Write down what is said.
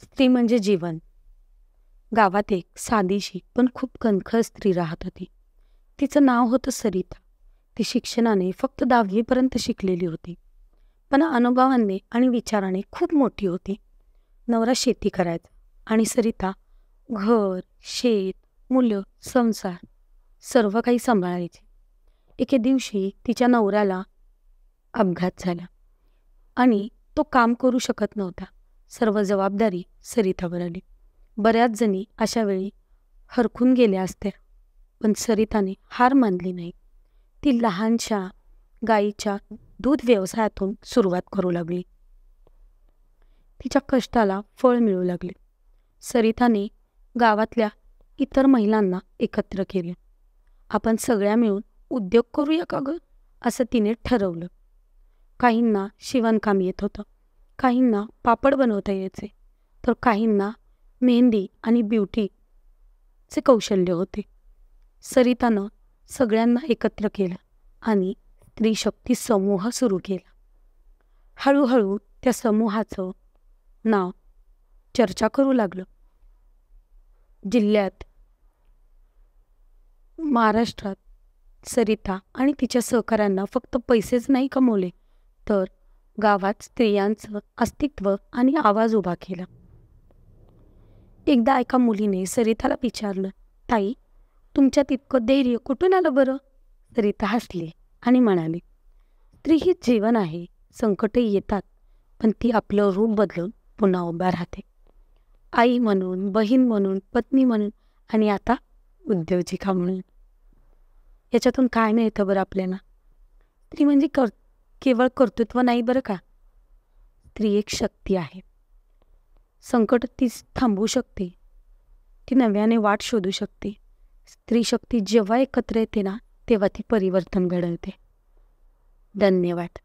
स्त्री म्हणजे जीवन. गावात एक साधीशी पण खूप कणखर स्त्री राहत होती. तिचं नाव होतं सरिता. ती शिक्षणाने फक्त 10वी पर्यंत शिकलेली होती, पण अनुभवाने आणि विचाराने खूप मोठी होती. नवरा शेती करायचा आणि सरिता घर, शेत, मुलं, संसार सर्व काही सांभाळायची. एके दिवशी तिच्या नवऱ्याला अपघात झाला आणि तो काम करू शकत नव्हता. सर्व जबाबदारी सरितावर आली. बऱ्याच जणी अशा वेळी हरखून गेल्या असत्या, पण सरिताने हार मानली नाही. ती लहानशा गाईच्या दूध व्यवसायातून सुरुवात करू लागली. तिच्या कष्टाला फळ मिळू लागले. सरिताने गावातल्या इतर महिलांना एकत्र केले. आपण सगळ्या मिळून उद्योग करूया का ग, असं तिने ठरवलं. काहींना शिवणकाम येत होतं, काहींना पापड बनवता यायचे, तर काहींना मेहंदी आणि ब्युटीचे कौशल्य होते. सरितानं सगळ्यांना एकत्र केलं आणि स्त्री शक्ती समूह सुरू केला. हळूहळू त्या समूहाचं नाव चर्चा करू लागलं. जिल्ह्यात, महाराष्ट्रात सरिता आणि तिच्या सहकाऱ्यांना फक्त पैसेच नाही कमवले, तर गावात स्त्रियांचं अस्तित्व आणि आवाज उभा केला. एकदा एका मुलीने सरिताला विचारलं, ताई, तुमच्यात इतकं धैर्य कुठून आलं बरं? सरिता हसली आणि म्हणाली, स्त्री ही जीवन आहे. संकटही येतात, पण ती आपलं रूप बदलून पुन्हा उभा राहते. आई म्हणून, बहीण म्हणून, पत्नी म्हणून आणि आता उद्योजिका म्हणून. याच्यातून काय मिळतं बरं आपल्याला? स्त्री म्हणजे केवळ कर्तृत्व नाही बरं का. स्त्री एक शक्ती आहे. संकट ती थांबवू शकते, ती नव्याने वाट शोधू शकते. स्त्री शक्ती जेव्हा एकत्र येते ना, तेव्हा ती परिवर्तन घडवते. धन्यवाद.